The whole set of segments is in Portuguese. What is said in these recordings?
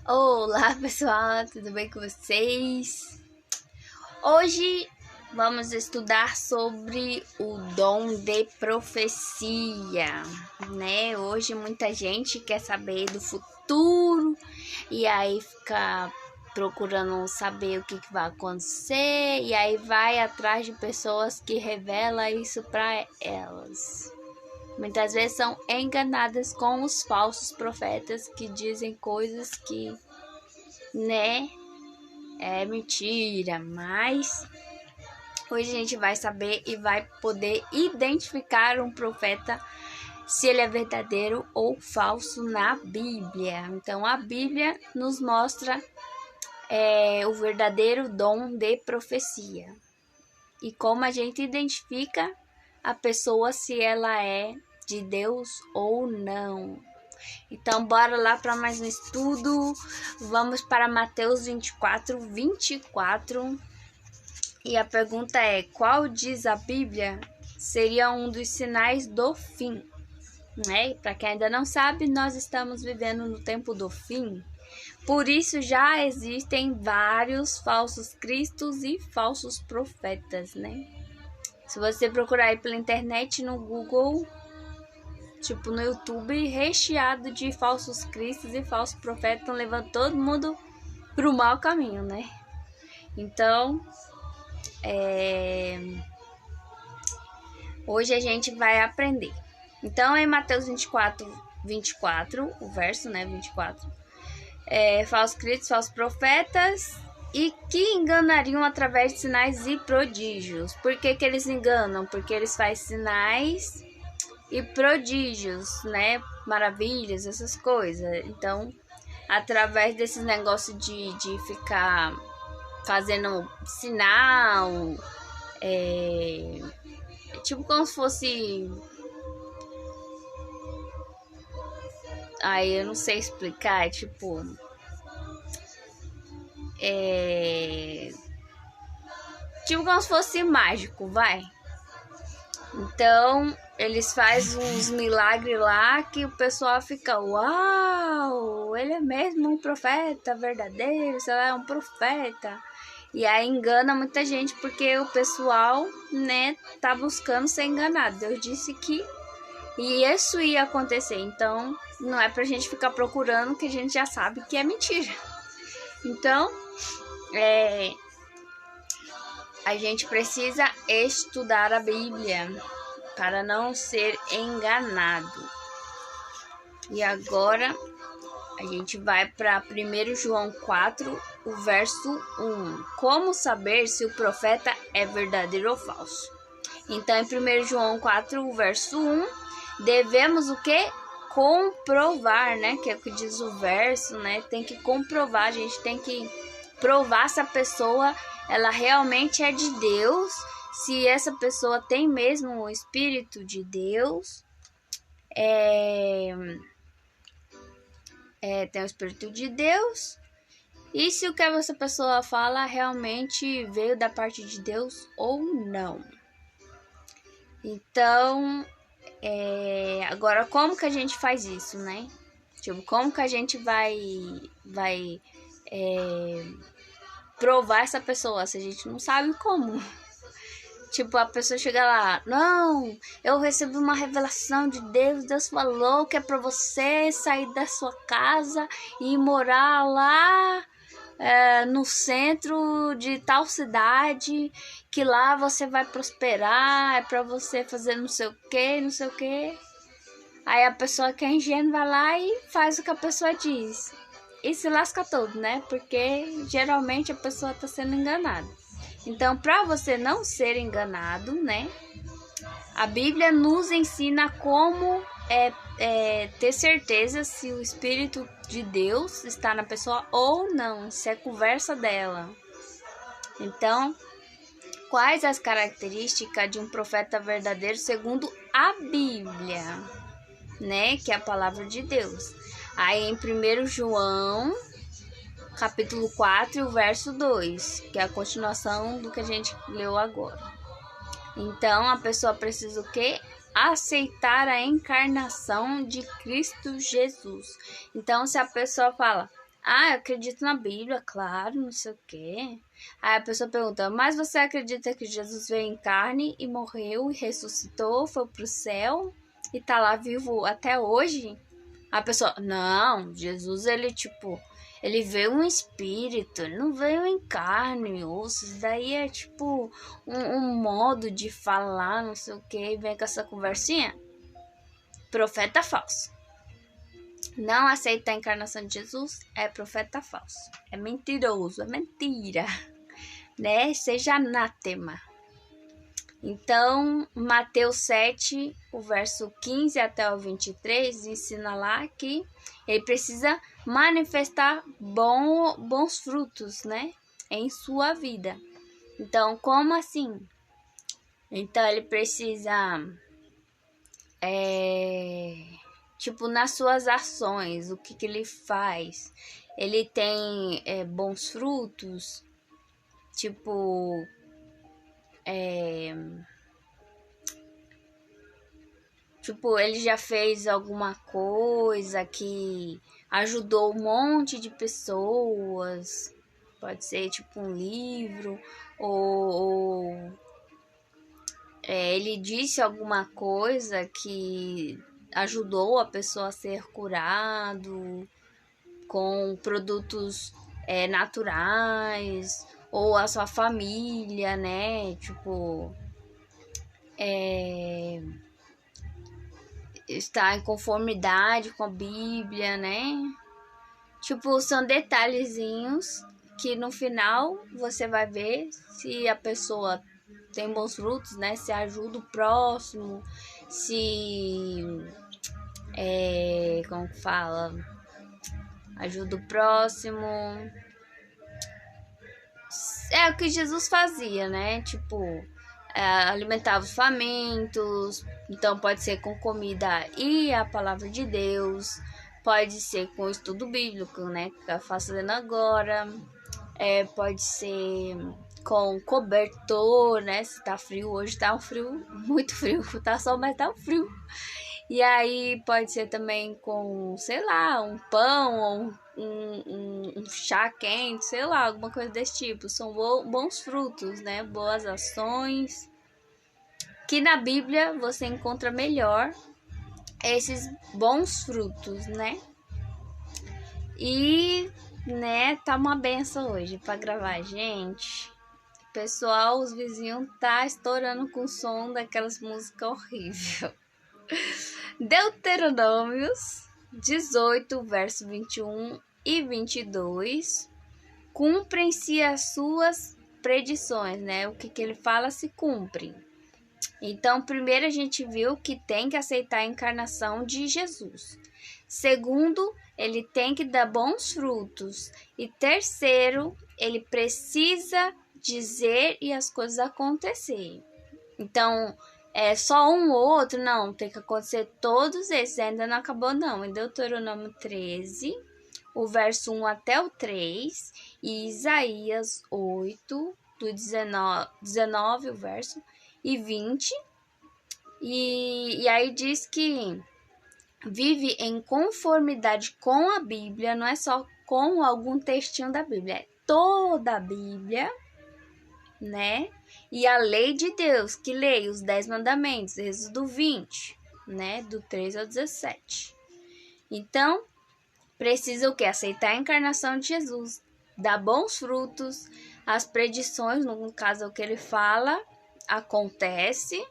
Olá pessoal, tudo bem com vocês? Hoje vamos estudar sobre o dom de profecia, né? Hoje muita gente quer saber do futuro e aí fica procurando saber o que vai acontecer e aí vai atrás de pessoas que revelam isso para elas. Muitas vezes são enganadas com os falsos profetas que dizem coisas que, né, é mentira, mas hoje a gente vai saber e vai poder identificar um profeta, se ele é verdadeiro ou falso na Bíblia. Então a Bíblia nos mostra o verdadeiro dom de profecia e como a gente identifica a pessoa, se ela é de Deus ou não. Então, bora lá para mais um estudo. Vamos para Mateus 24. E a pergunta é: qual diz a Bíblia seria um dos sinais do fim? Né? Para quem ainda não sabe, nós estamos vivendo no tempo do fim. Por isso já existem vários falsos cristos e falsos profetas, né? Se você procurar aí pela internet, no Google, tipo no YouTube, recheado de falsos cristos e falsos profetas, estão levando todo mundo pro mau caminho, né? Então, hoje a gente vai aprender. Então, em Mateus 24, o verso, né, 24, falsos cristos, falsos profetas, e que enganariam através de sinais e prodígios. Por que eles enganam? Porque eles fazem sinais e prodígios, né? Maravilhas, essas coisas. Então, através desses negócios de ficar fazendo sinal, tipo como se fosse... Aí eu não sei explicar, tipo... tipo como se fosse mágico, vai. Então, eles fazem uns milagres lá que o pessoal fica: uau, ele é mesmo um profeta verdadeiro, sei lá, é um profeta. E aí engana muita gente porque o pessoal, né, tá buscando ser enganado. Deus disse que isso ia acontecer, então não é pra gente ficar procurando, que a gente já sabe que é mentira. Então, a gente precisa estudar a Bíblia para não ser enganado. E agora a gente vai para 1 João 4, o verso 1. Como saber se o profeta é verdadeiro ou falso? Então, em 1 João 4, o verso 1, devemos o quê? Comprovar, né? Que é o que diz o verso, né? Tem que comprovar, a gente tem que provar se a pessoa ela realmente é de Deus, se essa pessoa tem mesmo o Espírito de Deus, tem o Espírito de Deus, e se o que essa pessoa fala realmente veio da parte de Deus ou não. Então, agora como que a gente faz isso, né? Tipo, como que a gente vai provar essa pessoa, se a gente não sabe como. Tipo, a pessoa chega lá: não, eu recebi uma revelação de Deus, Deus falou que é pra você sair da sua casa e morar lá no centro de tal cidade, que lá você vai prosperar, é pra você fazer não sei o que, não sei o que. Aí a pessoa que é ingênua vai lá e faz o que a pessoa diz. E se lasca todo, né? Porque geralmente a pessoa está sendo enganada. Então, para você não ser enganado, né? A Bíblia nos ensina como ter certeza se o Espírito de Deus está na pessoa ou não, se é conversa dela. Então, quais as características de um profeta verdadeiro segundo a Bíblia, né? Que é a palavra de Deus. Aí em 1 João, capítulo 4, o verso 2, que é a continuação do que a gente leu agora. Então, a pessoa precisa o quê? Aceitar a encarnação de Cristo Jesus. Então, se a pessoa fala: Ah, eu acredito na Bíblia, claro, não sei o quê. Aí a pessoa pergunta, mas você acredita que Jesus veio em carne e morreu e ressuscitou, foi pro céu e tá lá vivo até hoje? A pessoa, não, Jesus, ele, tipo, ele veio um espírito, ele não veio em carne e osso. Isso daí é, tipo, um modo de falar, não sei o quê, e vem com essa conversinha. Profeta falso. Não aceita a encarnação de Jesus é profeta falso. É mentiroso, é mentira. Né? Seja anátema. Então, Mateus 7, o verso 15 até o 23, ensina lá que ele precisa manifestar bons frutos, né? Em sua vida. Então, como assim? Então, ele precisa... tipo, nas suas ações, o que ele faz. Ele tem bons frutos, tipo, ele já fez alguma coisa que ajudou um monte de pessoas, pode ser tipo um livro, ou ele disse alguma coisa que ajudou a pessoa a ser curado com produtos naturais, ou a sua família, né? Tipo, está em conformidade com a Bíblia, né? Tipo, são detalhezinhos que no final você vai ver se a pessoa tem bons frutos, né? Se ajuda o próximo, se como que fala? Ajuda o próximo. É o que Jesus fazia, né? Tipo, alimentava os famintos. Então pode ser com comida e a palavra de Deus. Pode ser com estudo bíblico, né? Que eu faço fazendo agora. Pode ser com cobertor, né? Se tá frio, hoje tá um frio, muito frio. Tá sol, mas tá um frio. E aí pode ser também com, sei lá, um pão ou um chá quente, sei lá, alguma coisa desse tipo. São bons frutos, né? Boas ações. Que na Bíblia você encontra melhor esses bons frutos, né? E, né, tá uma benção hoje pra gravar, gente. Pessoal, os vizinhos tá estourando com o som daquelas músicas horríveis. Deuteronômios 18, verso 21 e 22. Cumprem-se as suas predições, né? O que ele fala se cumpre. Então, primeiro a gente viu que tem que aceitar a encarnação de Jesus. Segundo, ele tem que dar bons frutos. E terceiro, ele precisa dizer e as coisas acontecerem. Então, só um ou outro? Não, tem que acontecer todos esses. Ainda não acabou, não. Em Deuteronômio 13, o verso 1 até o 3, e Isaías 8, do 19 o verso, e 20. E aí diz que vive em conformidade com a Bíblia, não é só com algum textinho da Bíblia, é toda a Bíblia, né? E a lei de Deus, que lê os 10 mandamentos, Êxodo 20, né? Do 3 ao 17. Então, precisa o quê? Aceitar a encarnação de Jesus, dar bons frutos, as predições, no caso é o que ele fala, acontece.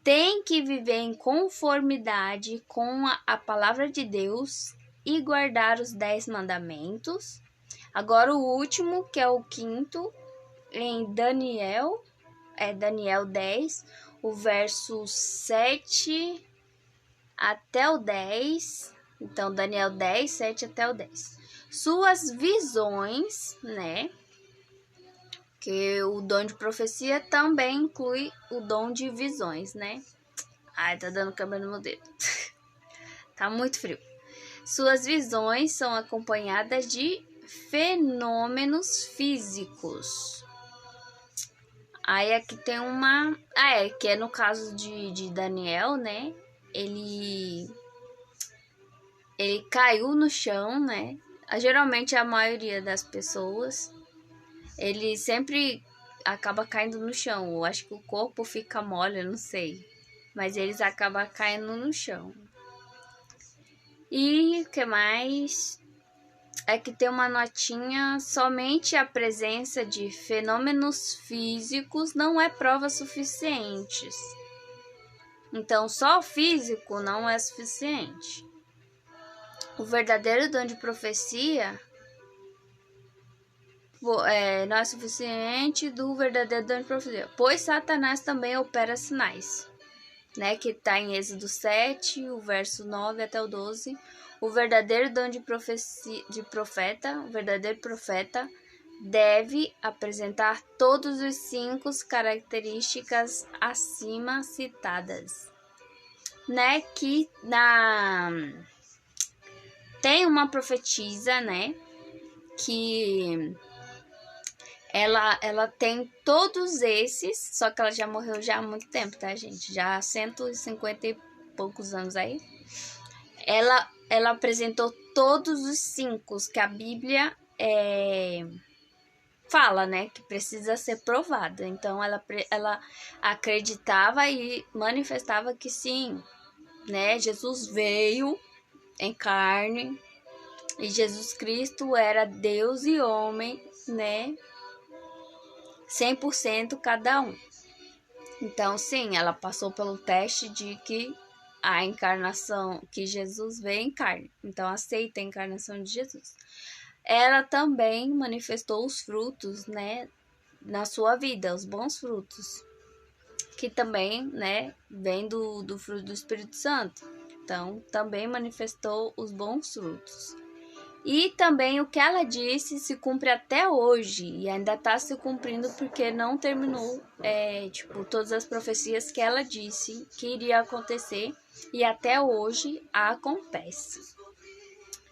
Tem que viver em conformidade com a palavra de Deus e guardar os 10 mandamentos. Agora o último, que é o quinto, em Daniel 10, o verso 7 até o 10. Então, Daniel 10, 7 até o 10. Suas visões, né? Que o dom de profecia também inclui o dom de visões, né? Ai, tá dando câmera no meu dedo. Tá muito frio. Suas visões são acompanhadas de fenômenos físicos. Aí aqui tem uma... que é no caso de Daniel, né? Ele caiu no chão, né? geralmente a maioria das pessoas, ele sempre acaba caindo no chão. Eu acho que o corpo fica mole, eu não sei. Mas eles acabam caindo no chão. E o que mais? É que tem uma notinha, somente a presença de fenômenos físicos não é prova suficiente. Então, só o físico não é suficiente. O verdadeiro dom de profecia não é suficiente do verdadeiro dom de profecia, pois Satanás também opera sinais, né? Que está em Êxodo 7, o verso 9 até o 12. O verdadeiro dom de profecia, o verdadeiro profeta deve apresentar todos os 5 características acima citadas, né? Que tem uma profetisa, né? Que ela tem todos esses, só que ela já morreu já há muito tempo, tá, gente? Já há 150 e poucos anos aí. Ela apresentou todos os 5 que a Bíblia fala, né? Que precisa ser provada. Então, ela acreditava e manifestava que sim, né? Jesus veio em carne e Jesus Cristo era Deus e homem, né? 100% cada um. Então, sim, ela passou pelo teste de que a encarnação, que Jesus veio em carne. Então, aceita a encarnação de Jesus. Ela também manifestou os frutos, né, na sua vida, os bons frutos, que também, né, vem do fruto do Espírito Santo. Então, também manifestou os bons frutos. E também o que ela disse se cumpre até hoje e ainda está se cumprindo porque não terminou, todas as profecias que ela disse que iria acontecer e até hoje acontece.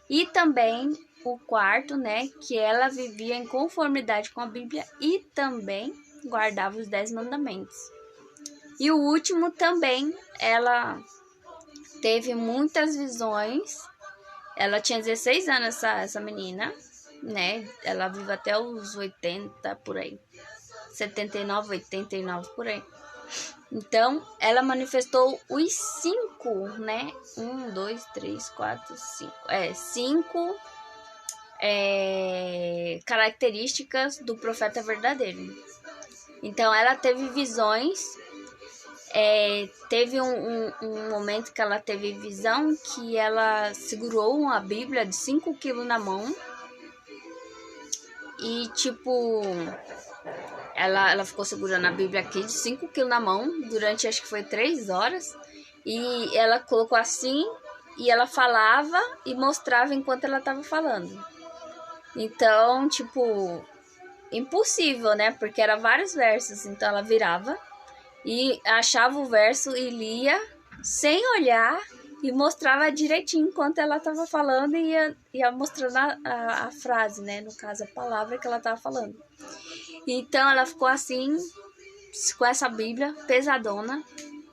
E também o quarto, né, que ela vivia em conformidade com a Bíblia e também guardava os 10 mandamentos. E o último também, ela teve muitas visões. Ela tinha 16 anos, essa menina, né? Ela vive até os 80, por aí. 79, 89, por aí. Então, ela manifestou os 5, né? 1, 2, 3, 4, 5. 5 características do profeta verdadeiro. Então, ela teve visões. Teve um momento que ela teve visão que ela segurou uma Bíblia de 5 quilos na mão e ela ficou segurando a Bíblia aqui de 5 quilos na mão durante, acho que foi 3 horas, e ela colocou assim e ela falava e mostrava enquanto ela estava falando. Então, impossível, né? Porque era vários versos, então ela virava e achava o verso e lia sem olhar e mostrava direitinho enquanto ela estava falando e ia mostrando a frase, né? No caso, a palavra que ela estava falando. Então, ela ficou assim, com essa Bíblia pesadona,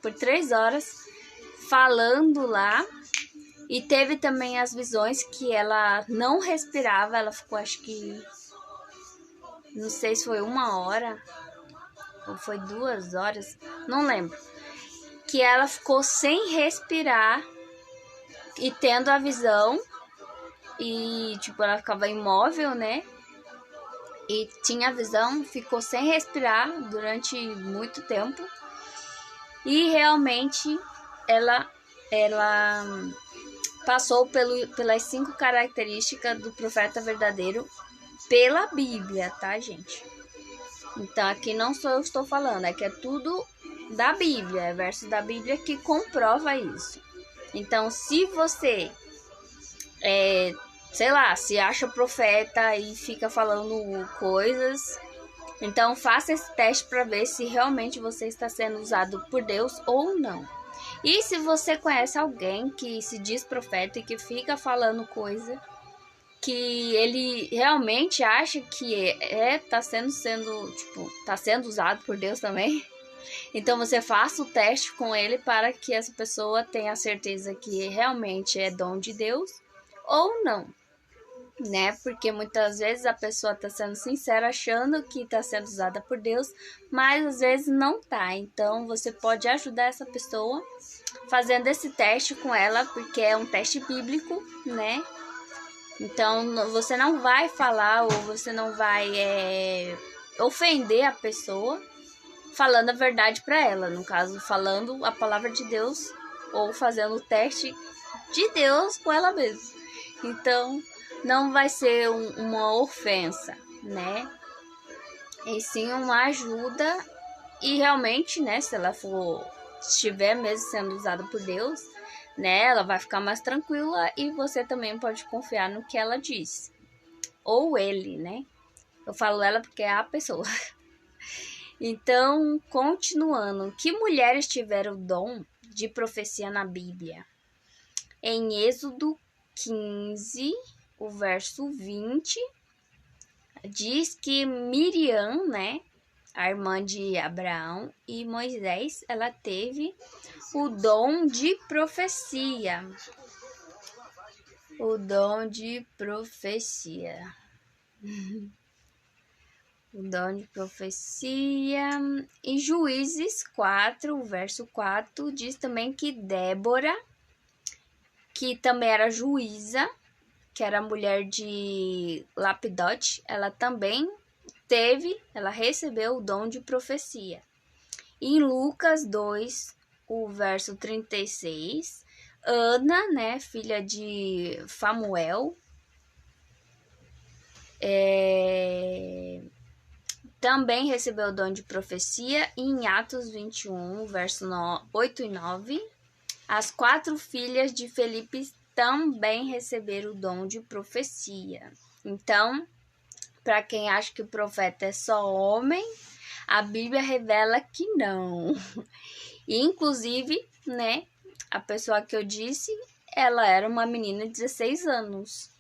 por 3 horas, falando lá. E teve também as visões que ela não respirava, ela ficou, acho que, não sei se foi 1 hora ou foi 2 horas, não lembro, que ela ficou sem respirar e tendo a visão e ela ficava imóvel, né? E tinha a visão, ficou sem respirar durante muito tempo e realmente ela passou pelas 5 características do profeta verdadeiro pela Bíblia, tá, gente? Então, aqui não sou eu que estou falando, é que é tudo da Bíblia, é verso da Bíblia que comprova isso. Então, se você, se acha profeta e fica falando coisas, então faça esse teste para ver se realmente você está sendo usado por Deus ou não. E se você conhece alguém que se diz profeta e que fica falando coisa que ele realmente acha que tá sendo usado por Deus também, então você faça o teste com ele para que essa pessoa tenha certeza que realmente é dom de Deus ou não. né? Porque muitas vezes a pessoa tá sendo sincera, achando que tá sendo usada por Deus, mas às vezes não tá. Então você pode ajudar essa pessoa fazendo esse teste com ela, porque é um teste bíblico, né? Então você não vai falar ou você não vai ofender a pessoa falando a verdade para ela, no caso, falando a palavra de Deus ou fazendo o teste de Deus com ela mesma. Então, não vai ser uma ofensa, né? E sim uma ajuda e realmente, né, se ela estiver mesmo sendo usada por Deus, né, ela vai ficar mais tranquila e você também pode confiar no que ela diz. Ou ele, né? Eu falo ela porque é a pessoa. Então, continuando, que mulheres tiveram o dom de profecia na Bíblia? Em Êxodo 15, o verso 20, diz que Miriam, né, a irmã de Abraão e Moisés, ela teve o dom de profecia. O dom de profecia. O dom de profecia. Em Juízes 4, o verso 4, diz também que Débora, que também era juíza, que era mulher de Lapidote, ela também ela recebeu o dom de profecia. Em Lucas 2, o verso 36, Ana, né, filha de Famuel, também recebeu o dom de profecia. E em Atos 21, verso 8 e 9, as 4 filhas de Felipe também receberam o dom de profecia. Então, para quem acha que o profeta é só homem, a Bíblia revela que não. E, inclusive, né, a pessoa que eu disse, ela era uma menina de 16 anos.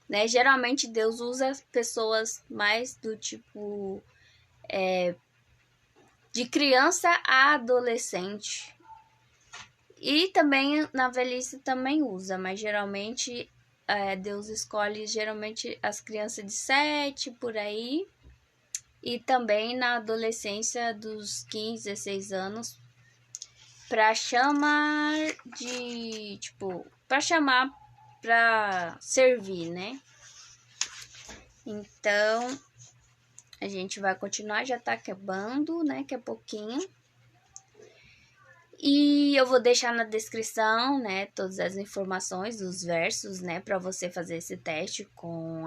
Né? Geralmente Deus usa pessoas mais do tipo de criança a adolescente. E também na velhice também usa, mas geralmente Deus escolhe geralmente as crianças de 7 por aí. E também na adolescência dos 15, 16 anos, para chamar de, tipo, para chamar para servir, né? Então, a gente vai continuar, já tá acabando, né? Que é pouquinho. E eu vou deixar na descrição, né, todas as informações dos versos, né, para você fazer esse teste com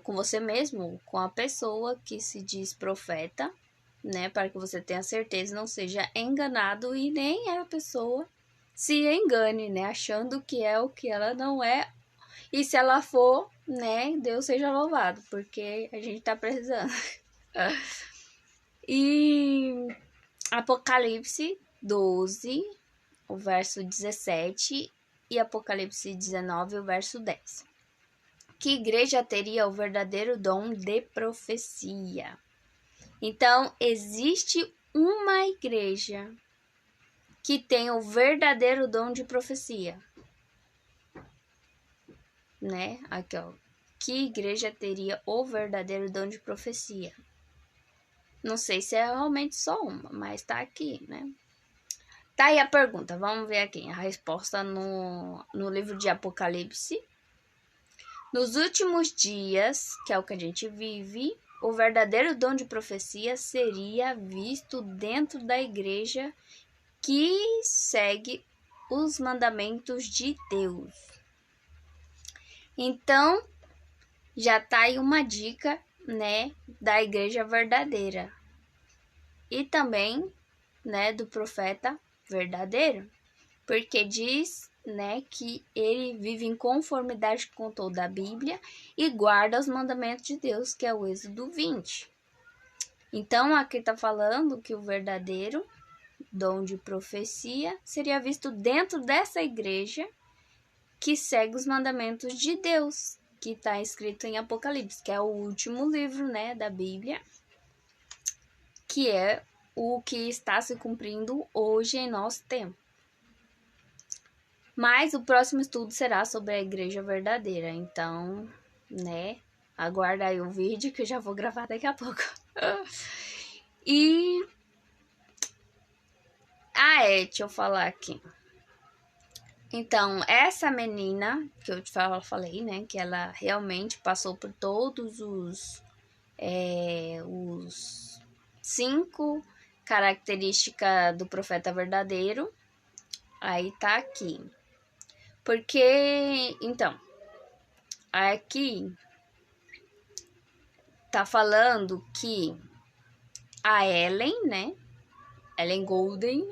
com você mesmo, com a pessoa que se diz profeta, né, para que você tenha certeza, não seja enganado e nem a pessoa se engane, né, achando que é o que ela não é. E se ela for, né, Deus seja louvado, porque a gente tá precisando. E Apocalipse 12, o verso 17 e Apocalipse 19, o verso 10. Que igreja teria o verdadeiro dom de profecia? Então, existe uma igreja que tem o verdadeiro dom de profecia, né? Aqui, ó. Que igreja teria o verdadeiro dom de profecia? Não sei se é realmente só uma, mas tá aqui, né? Tá aí a pergunta, vamos ver aqui a resposta no livro de Apocalipse. Nos últimos dias, que é o que a gente vive, o verdadeiro dom de profecia seria visto dentro da igreja que segue os mandamentos de Deus. Então, já tá aí uma dica, né, da igreja verdadeira. E também, né, do profeta verdadeiro, porque diz, né, que ele vive em conformidade com toda a Bíblia e guarda os mandamentos de Deus, que é o Êxodo 20. Então, aqui está falando que o verdadeiro dom de profecia seria visto dentro dessa igreja que segue os mandamentos de Deus, que está escrito em Apocalipse, que é o último livro, né, da Bíblia, que é o que está se cumprindo hoje em nosso tempo. Mas o próximo estudo será sobre a igreja verdadeira. Então, né? Aguarda aí o vídeo que eu já vou gravar daqui a pouco. E... deixa eu falar aqui. Então, essa menina que eu falei, né? Que ela realmente passou por todos os 5 características do profeta verdadeiro. Aí tá aqui. Porque, então, aqui tá falando que a Ellen, né? Ellen Golding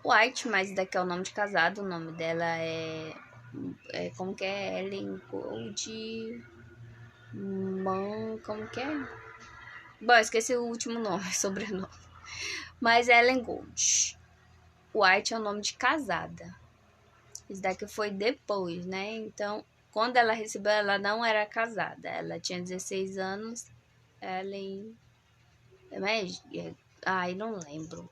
White, mas daqui é o nome de casado. O nome dela como que é? Ellen Gold... como que é? Bom, esqueci o último nome, sobrenome. Mas Ellen Gold White é o nome de casada. Isso daqui foi depois, né? Então, quando ela recebeu, ela não era casada. Ela tinha 16 anos. Ellen... Ai, não lembro.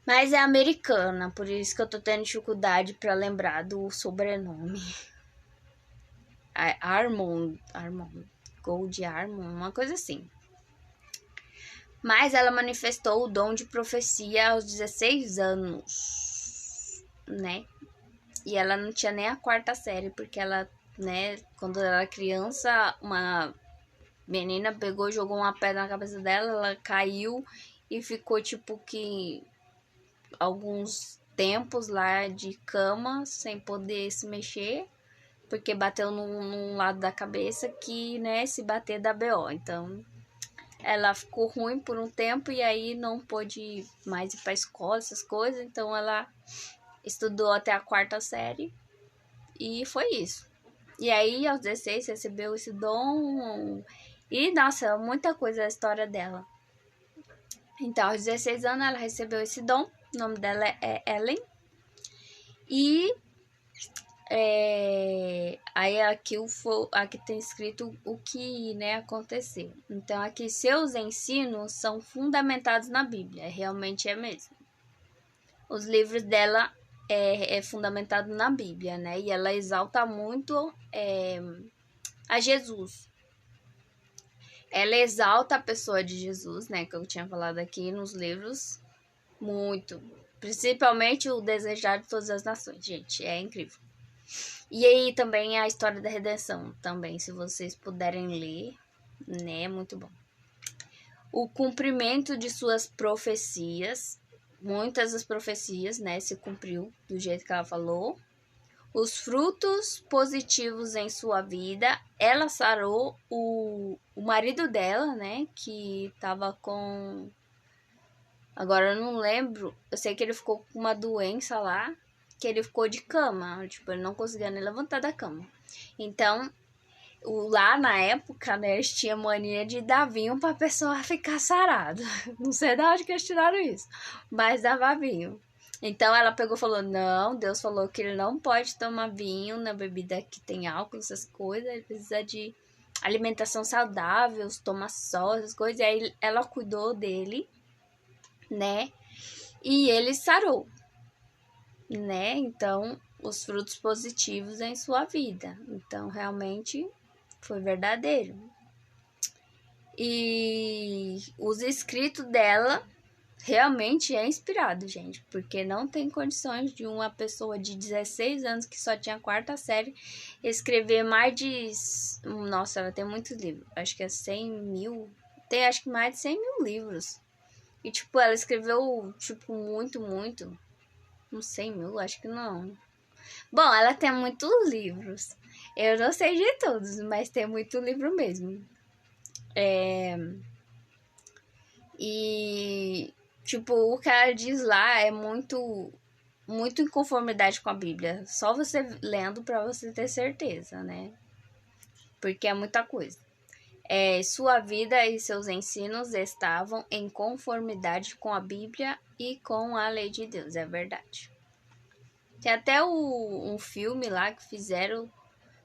Mas é americana, por isso que eu tô tendo dificuldade pra lembrar do sobrenome. Armond, Gold Armond, uma coisa assim. Mas ela manifestou o dom de profecia aos 16 anos, né? E ela não tinha nem a 4ª série, porque ela, né, quando ela era criança, uma menina pegou, jogou uma pedra na cabeça dela, ela caiu e ficou tipo que alguns tempos lá de cama, sem poder se mexer, porque bateu num lado da cabeça que, né, se bater dá BO. Então, ela ficou ruim por um tempo e aí não pôde mais ir pra escola, essas coisas. Então, ela estudou até a 4ª série e foi isso. E aí, aos 16, recebeu esse dom e, nossa, muita coisa a história dela. Então, aos 16 anos, ela recebeu esse dom. O nome dela é Ellen. E aí aqui tem escrito o que, né, aconteceu. Então, aqui seus ensinos são fundamentados na Bíblia. Realmente é mesmo. Os livros dela é fundamentado na Bíblia, né? E ela exalta muito a Jesus. Ela exalta a pessoa de Jesus, né? Que eu tinha falado aqui nos livros. Muito. Principalmente o Desejar de Todas as Nações, gente. É incrível. E aí também a história da redenção. Também, se vocês puderem ler, né? Muito bom. O cumprimento de suas profecias. Muitas das profecias, né? Se cumpriu do jeito que ela falou. Os frutos positivos em sua vida. Ela sarou o marido dela, né? Que tava com... Agora eu não lembro. Eu sei que ele ficou com uma doença lá. Que ele ficou de cama. Tipo, ele não conseguia nem levantar da cama. Então, lá na época, né? Eles tinham mania de dar vinho pra pessoa ficar sarada. Não sei de onde que eles tiraram isso. Mas dava vinho. Então ela pegou e falou, não, Deus falou que ele não pode tomar vinho na bebida que tem álcool, essas coisas, ele precisa de alimentação saudável, tomar sol, essas coisas, e aí ela cuidou dele, né, e ele sarou, né, então, os frutos positivos em sua vida, então, realmente, foi verdadeiro. E os escritos dela realmente é inspirado, gente, porque não tem condições de uma pessoa de 16 anos que só tinha a 4ª série escrever mais de... Nossa, ela tem muitos livros, acho que é 100 mil, tem acho que mais de 100 mil livros. E, tipo, ela escreveu, tipo, muito, não 100 mil, acho que não. Bom, ela tem muitos livros, eu não sei de todos, mas tem muito livro mesmo. E... tipo, o que ela diz lá é muito em conformidade com a Bíblia. Só você lendo pra você ter certeza, né? Porque é muita coisa. Sua vida e seus ensinos estavam em conformidade com a Bíblia e com a lei de Deus, é verdade. Tem até um filme lá que fizeram,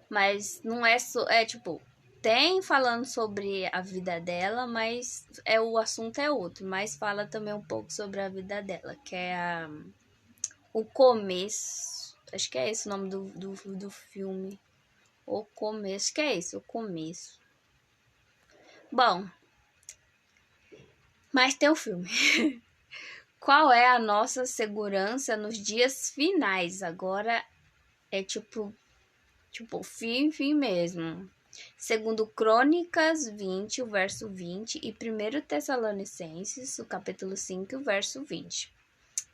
mas não é só... tipo... Tem falando sobre a vida dela, mas o assunto é outro. Mas fala também um pouco sobre a vida dela, que é o começo Acho que é esse o nome do filme. O Começo. Acho que é esse, O Começo. Bom, mas tem o filme. Qual é a nossa segurança nos dias finais? Agora é tipo fim mesmo. Segundo Crônicas 20, o verso 20, e 1 Tessalonicenses, o capítulo 5, o verso 20.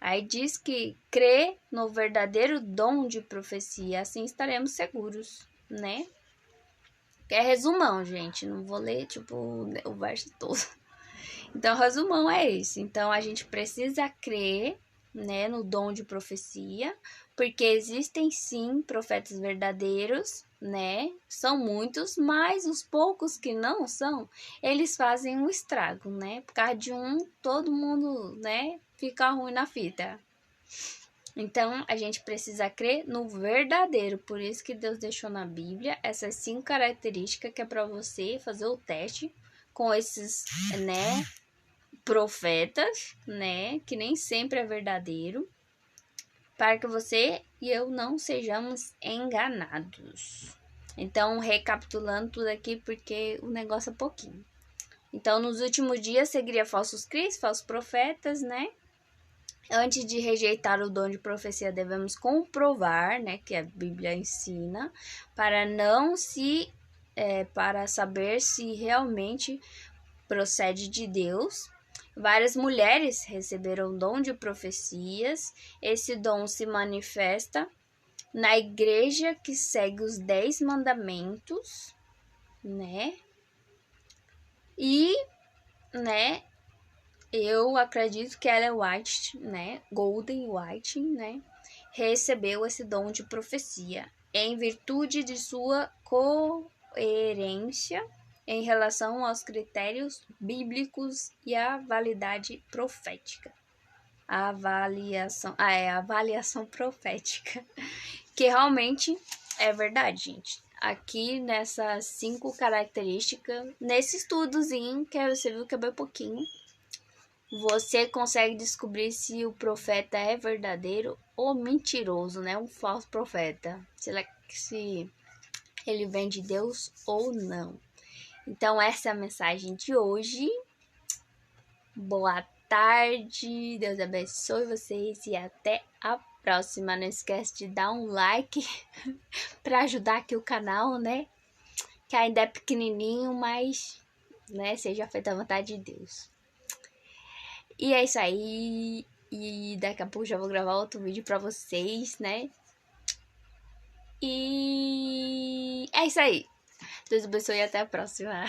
Aí diz que crê no verdadeiro dom de profecia, assim estaremos seguros, né? Que é resumão, gente, não vou ler, o verso todo. Então, o resumão é esse. Então, a gente precisa crer, né, no dom de profecia, porque existem sim profetas verdadeiros, né? São muitos, mas os poucos que não são, eles fazem um estrago, né? Por causa de um, todo mundo, né, fica ruim na fita. Então, a gente precisa crer no verdadeiro. Por isso que Deus deixou na Bíblia essas 5 características que é para você fazer o teste com esses, né, profetas, né, que nem sempre é verdadeiro, para que você e eu não sejamos enganados. Então, recapitulando tudo aqui, porque o negócio é pouquinho. Então, nos últimos dias, seguiria falsos cristos, falsos profetas, né? Antes de rejeitar o dom de profecia, devemos comprovar, né, que a Bíblia ensina, para saber se realmente procede de Deus. Várias mulheres receberam o dom de profecias. Esse dom se manifesta na igreja que segue os 10 mandamentos, né? E, né, eu acredito que Ellen White, né, Golden White, né, recebeu esse dom de profecia em virtude de sua coerência em relação aos critérios bíblicos e à validade profética. A avaliação profética, que realmente é verdade, gente. Aqui nessas 5 características, nesse estudozinho, que você viu que é bem pouquinho, você consegue descobrir se o profeta é verdadeiro ou mentiroso, né? Um falso profeta. Se ele vem de Deus ou não. Então, essa é a mensagem de hoje. Boa tarde, Deus abençoe vocês e até a próxima. Não esquece de dar um like para ajudar aqui o canal, né? Que ainda é pequenininho, mas, né, seja feita a vontade de Deus. E é isso aí. E daqui a pouco já vou gravar outro vídeo pra vocês, né? E é isso aí. Deus abençoe e até a próxima.